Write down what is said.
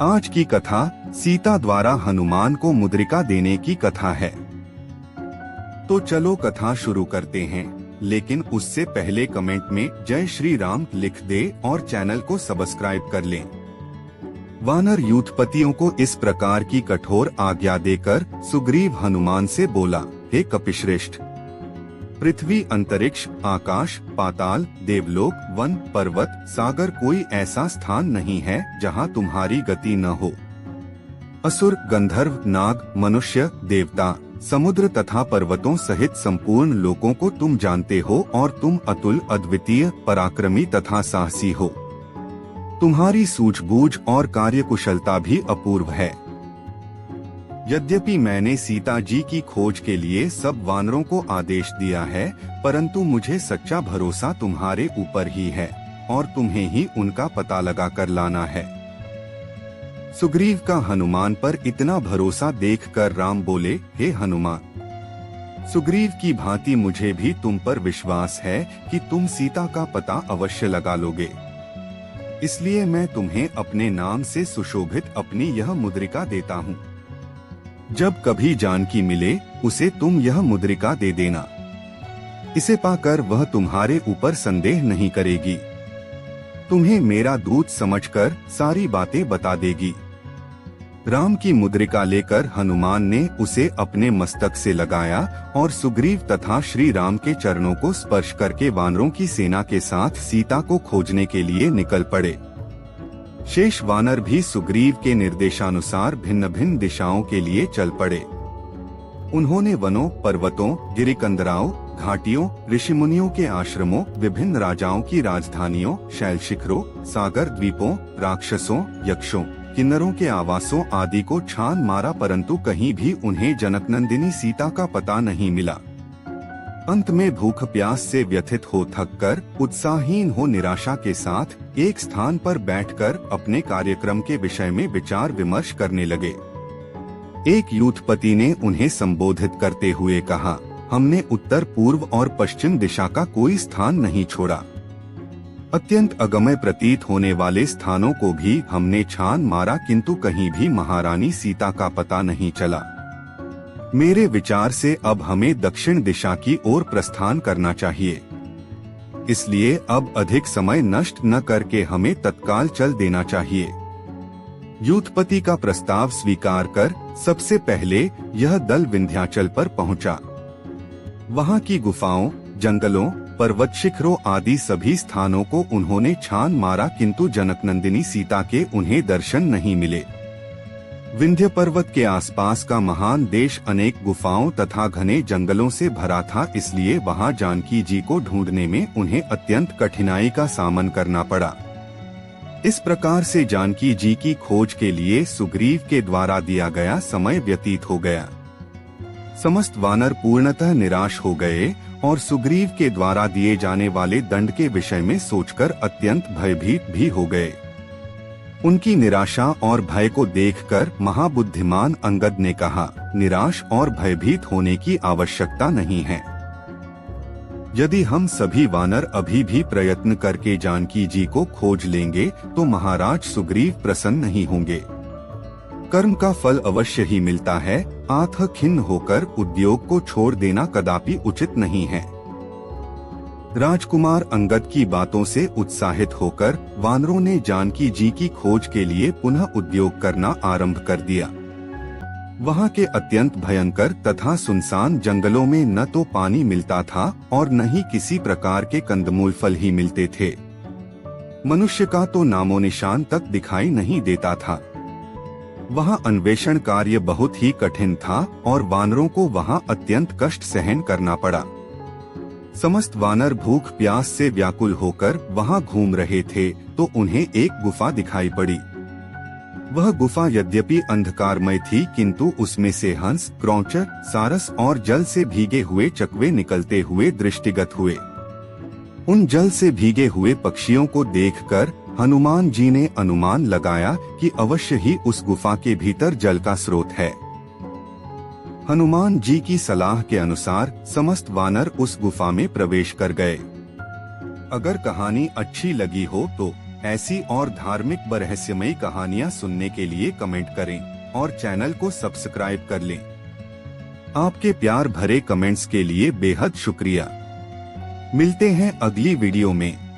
आज की कथा सीता द्वारा हनुमान को मुद्रिका देने की कथा है। तो चलो कथा शुरू करते हैं, लेकिन उससे पहले कमेंट में जय श्री राम लिख दे और चैनल को सब्सक्राइब कर लें। वानर यूथपतियों को इस प्रकार की कठोर आज्ञा देकर सुग्रीव हनुमान से बोला, हे कपिश्रेष्ठ, पृथ्वी, अंतरिक्ष, आकाश, पाताल, देवलोक, वन, पर्वत, सागर, कोई ऐसा स्थान नहीं है जहाँ तुम्हारी गति न हो। असुर, गंधर्व, नाग, मनुष्य, देवता, समुद्र तथा पर्वतों सहित संपूर्ण लोकों को तुम जानते हो और तुम अतुल, अद्वितीय, पराक्रमी तथा साहसी हो। तुम्हारी सूझबूझ और कार्यकुशलता भी अपूर्व है। यद्यपि मैंने सीता जी की खोज के लिए सब वानरों को आदेश दिया है, परंतु मुझे सच्चा भरोसा तुम्हारे ऊपर ही है और तुम्हें ही उनका पता लगा कर लाना है। सुग्रीव का हनुमान पर इतना भरोसा देखकर राम बोले, हे हनुमान, सुग्रीव की भांति मुझे भी तुम पर विश्वास है कि तुम सीता का पता अवश्य लगा लोगे। इसलिए मैं तुम्हें अपने नाम से सुशोभित अपनी यह मुद्रिका देता हूँ। जब कभी जानकी मिले उसे तुम यह मुद्रिका दे देना। इसे पाकर वह तुम्हारे ऊपर संदेह नहीं करेगी, तुम्हें मेरा दूत समझकर सारी बातें बता देगी। राम की मुद्रिका लेकर हनुमान ने उसे अपने मस्तक से लगाया और सुग्रीव तथा श्री राम के चरणों को स्पर्श करके वानरों की सेना के साथ सीता को खोजने के लिए निकल पड़े। शेष वानर भी सुग्रीव के निर्देशानुसार भिन्न भिन्न दिशाओं के लिए चल पड़े। उन्होंने वनों, पर्वतों, गिरिकंदराओं, घाटियों, ऋषिमुनियों के आश्रमों, विभिन्न राजाओं की राजधानियों, शैल शिखरों, सागर द्वीपों, राक्षसों, यक्षों, किन्नरों के आवासों आदि को छान मारा, परंतु कहीं भी उन्हें जनकनंदिनी सीता का पता नहीं मिला। अंत में भूख प्यास से व्यथित हो थककर, उत्साहहीन हो निराशा के साथ एक स्थान पर बैठकर अपने कार्यक्रम के विषय में विचार विमर्श करने लगे। एक यूथपति ने उन्हें संबोधित करते हुए कहा, हमने उत्तर, पूर्व और पश्चिम दिशा का कोई स्थान नहीं छोड़ा। अत्यंत अगम्य प्रतीत होने वाले स्थानों को भी हमने छान मारा, किंतु कहीं भी महारानी सीता का पता नहीं चला। मेरे विचार से अब हमें दक्षिण दिशा की ओर प्रस्थान करना चाहिए। इसलिए अब अधिक समय नष्ट न करके हमें तत्काल चल देना चाहिए। यूथपति का प्रस्ताव स्वीकार कर सबसे पहले यह दल विंध्याचल पर पहुंचा। वहां की गुफाओं, जंगलों, पर्वत शिखरों आदि सभी स्थानों को उन्होंने छान मारा, किंतु जनकनंदिनी सीता के उन्हें दर्शन नहीं मिले। विंध्य पर्वत के आसपास का महान देश अनेक गुफाओं तथा घने जंगलों से भरा था, इसलिए वहां जानकी जी को ढूंढने में उन्हें अत्यंत कठिनाई का सामना करना पड़ा। इस प्रकार से जानकी जी की खोज के लिए सुग्रीव के द्वारा दिया गया समय व्यतीत हो गया। समस्त वानर पूर्णतः निराश हो गए और सुग्रीव के द्वारा दिए जाने वाले दंड के विषय में सोचकर अत्यंत भयभीत भी हो गए। उनकी निराशा और भय को देखकर महाबुद्धिमान अंगद ने कहा, निराश और भयभीत होने की आवश्यकता नहीं है। यदि हम सभी वानर अभी भी प्रयत्न करके जानकी जी को खोज लेंगे तो महाराज सुग्रीव प्रसन्न नहीं होंगे। कर्म का फल अवश्य ही मिलता है, आत्म खिन्न होकर उद्योग को छोड़ देना कदापि उचित नहीं है। राजकुमार अंगद की बातों से उत्साहित होकर वानरों ने जानकी जी की खोज के लिए पुनः उद्योग करना आरंभ कर दिया। वहां के अत्यंत भयंकर तथा सुनसान जंगलों में न तो पानी मिलता था और न ही किसी प्रकार के कंदमूल फल ही मिलते थे। मनुष्य का तो नामो निशान तक दिखाई नहीं देता था। वहां अन्वेषण कार्य बहुत ही कठिन था और वानरों को वहां अत्यंत कष्ट सहन करना पड़ा। समस्त वानर भूख प्यास से व्याकुल होकर वहां घूम रहे थे तो उन्हें एक गुफा दिखाई पड़ी। वह गुफा यद्यपि अंधकारमय थी, किंतु उसमें से हंस, क्रौंचर, सारस और जल से भीगे हुए चकवे निकलते हुए दृष्टिगत हुए। उन जल से भीगे हुए पक्षियों को देखकर हनुमान जी ने अनुमान लगाया कि अवश्य ही उस गुफा के भीतर जल का स्रोत है। हनुमान जी की सलाह के अनुसार समस्त वानर उस गुफा में प्रवेश कर गए। अगर कहानी अच्छी लगी हो तो ऐसी और धार्मिक व रहस्यमयी कहानियाँ सुनने के लिए कमेंट करें और चैनल को सब्सक्राइब कर लें। आपके प्यार भरे कमेंट्स के लिए बेहद शुक्रिया। मिलते हैं अगली वीडियो में।